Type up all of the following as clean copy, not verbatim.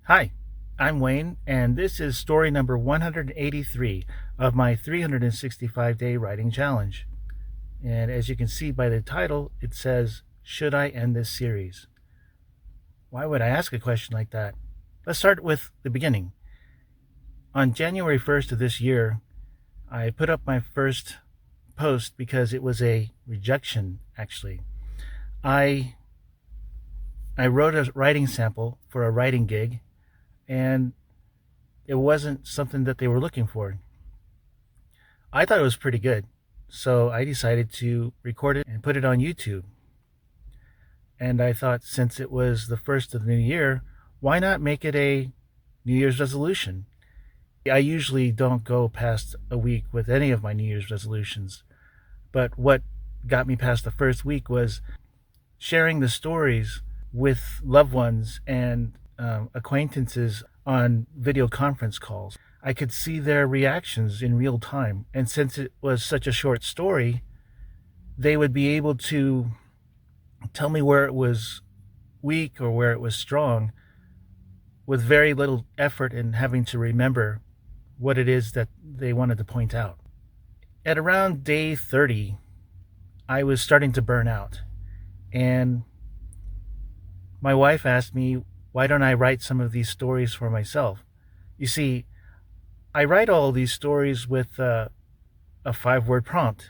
Hi, I'm Wayne, and this is story number 183 of my 365-day writing challenge. And as you can see by the title, it says, Should I end this series? Why would I ask a question like that? Let's start with the beginning. On January 1st of this year, I put up my first post because it was a rejection, actually. I wrote a writing sample for a writing gig, and it wasn't something that they were looking for. I thought it was pretty good, so I decided to record it and put it on YouTube. And I thought, since it was the first of the new year, why not make it a New Year's resolution? I usually don't go past a week with any of my New Year's resolutions, but what got me past the first week was sharing the stories with loved ones and acquaintances on video conference calls. I could see their reactions in real time, and since it was such a short story, they would be able to tell me where it was weak or where it was strong with very little effort in having to remember what it is that they wanted to point out. At around day 30, I was starting to burn out, and my wife asked me, why don't I write some of these stories for myself? You see, I write all these stories with a 5-word prompt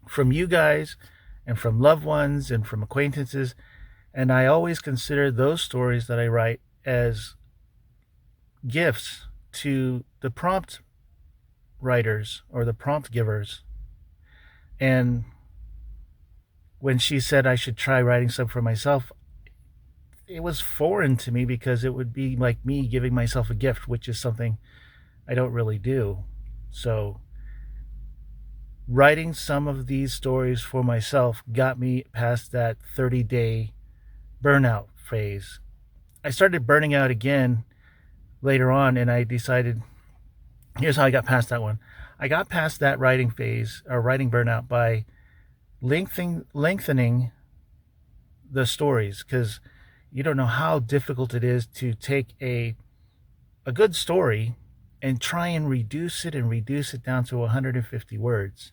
from you guys and from loved ones and from acquaintances, and I always consider those stories that I write as gifts to the prompt writers or the prompt givers. And when she said I should try writing some for myself, it was foreign to me because it would be like me giving myself a gift, which is something I don't really do. So writing some of these stories for myself got me past that 30-day burnout phase. I started burning out again later on, and I decided, here's how I got past that one. I got past that writing phase or writing burnout by lengthening the stories, because you don't know how difficult it is to take a good story and try and reduce it down to 150 words.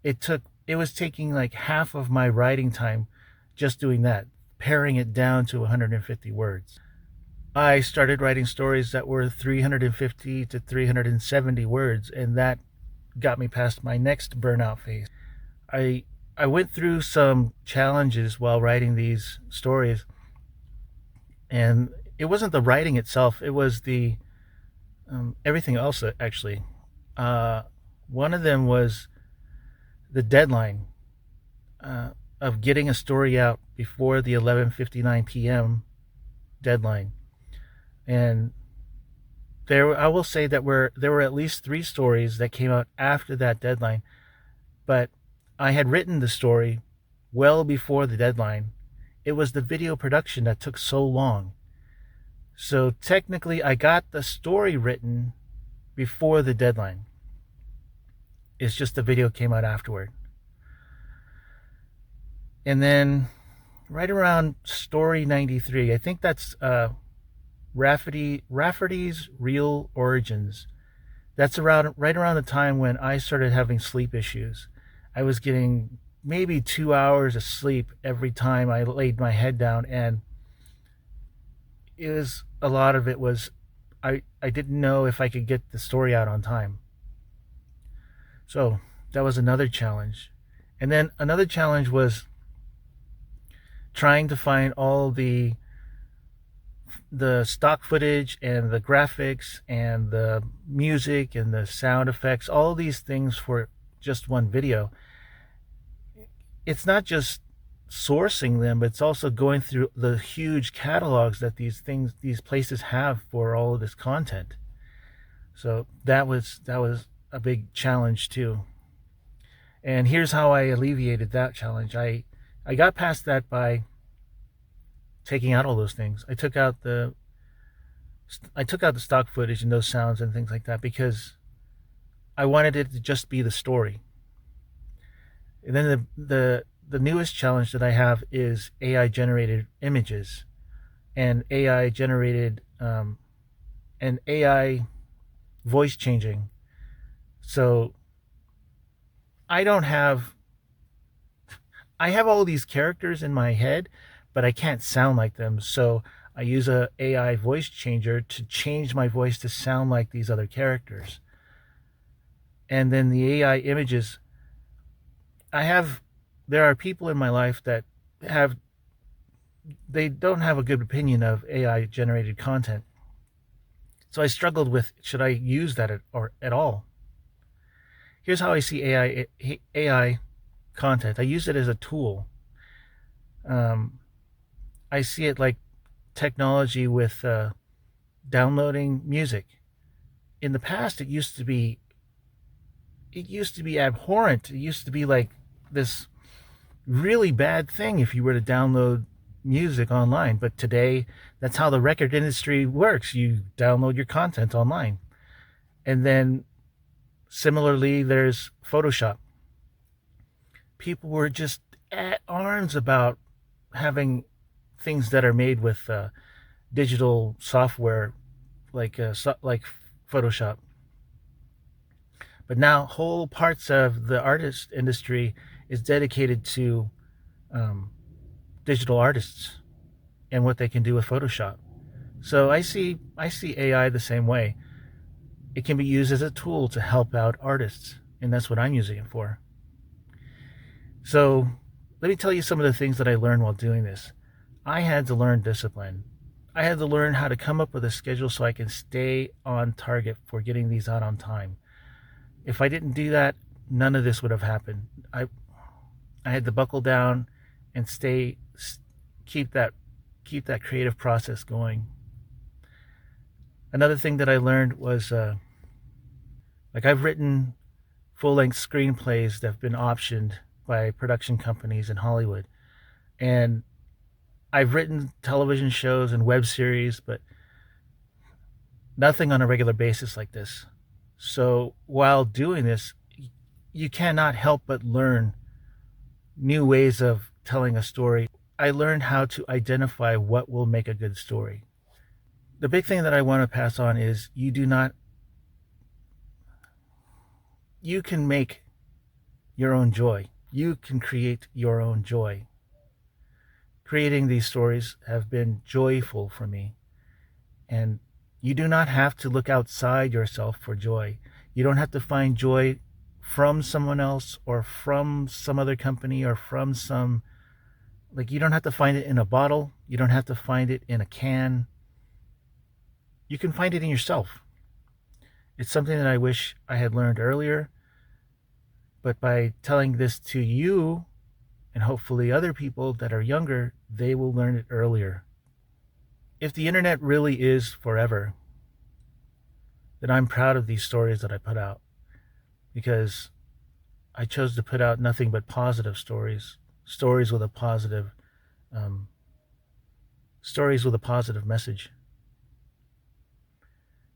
It was taking like half of my writing time just doing that, paring it down to 150 words. I started writing stories that were 350 to 370 words, and that got me past my next burnout phase. I went through some challenges while writing these stories, and it wasn't the writing itself, it was the everything else, actually. One of them was the deadline of getting a story out before the 11:59 p.m. deadline. And I will say that there were at least 3 stories that came out after that deadline, but I had written the story well before the deadline. It was the video production that took so long. So technically, I got the story written before the deadline. It's just the video came out afterward. And then right around story 93, I think that's Rafferty's Real Origins. That's right around the time when I started having sleep issues. I was getting maybe 2 hours of sleep every time I laid my head down, and a lot of it was I didn't know if I could get the story out on time. So that was another challenge. And then another challenge was trying to find all the stock footage and the graphics and the music and the sound effects, all these things for just one video. It's not just sourcing them, but it's also going through the huge catalogs that these places have for all of this content. So that was a big challenge too. And here's how I alleviated that challenge. I got past that by taking out all those things. I took out the stock footage and those sounds and things like that because I wanted it to just be the story. And then the newest challenge that I have is AI generated images. and AI generated and AI voice changing. So I don't have I have all these characters in my head, but I can't sound like them. So I use a AI voice changer to change my voice to sound like these other characters. And then the AI images, there are people in my life that have, they don't have a good opinion of AI generated content. So I struggled with, should I use that at all? Here's how I see AI content. I use it as a tool. I see it like technology with downloading music. In the past, it used to be abhorrent. It used to be like this really bad thing if you were to download music online. But today, that's how the record industry works. You download your content online. And then similarly, there's Photoshop. People were just at arms about having things that are made with digital software like Photoshop. But now whole parts of the artist industry is dedicated to digital artists and what they can do with Photoshop. So I see AI the same way. It can be used as a tool to help out artists, and that's what I'm using it for. So let me tell you some of the things that I learned while doing this. I had to learn discipline. I had to learn how to come up with a schedule so I can stay on target for getting these out on time. If I didn't do that, none of this would have happened. I had to buckle down and keep that creative process going. Another thing that I learned was like I've written full-length screenplays that have been optioned by production companies in Hollywood. And I've written television shows and web series, but nothing on a regular basis like this. So while doing this, you cannot help but learn new ways of telling a story. I learned how to identify what will make a good story. The big thing that I want to pass on is you can make your own joy. You can create your own joy. Creating these stories have been joyful for me. And you do not have to look outside yourself for joy. You don't have to find joy from someone else or from some other company or from you don't have to find it in a bottle. You don't have to find it in a can. You can find it in yourself. It's something that I wish I had learned earlier. But by telling this to you and hopefully other people that are younger, they will learn it earlier. If the internet really is forever, then I'm proud of these stories that I put out, because I chose to put out nothing but positive stories with a positive message.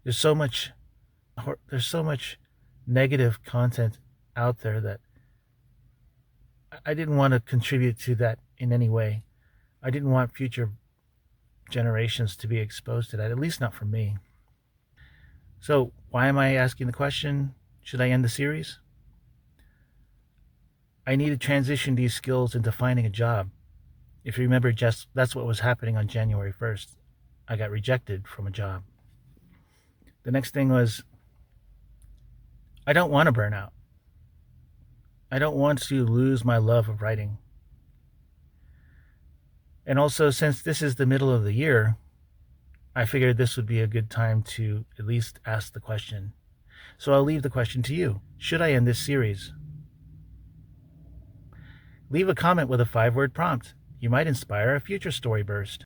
There's so much negative content out there that I didn't want to contribute to that in any way. I didn't want future generations to be exposed to that, at least not from me. So why am I asking the question, should I end the series? I need to transition these skills into finding a job. If you remember, that's what was happening on January 1st. I got rejected from a job. The next thing was, I don't want to burn out. I don't want to lose my love of writing. And also, since this is the middle of the year, I figured this would be a good time to at least ask the question. So I'll leave the question to you. Should I end this series? Leave a comment with a 5-word prompt. You might inspire a future story burst.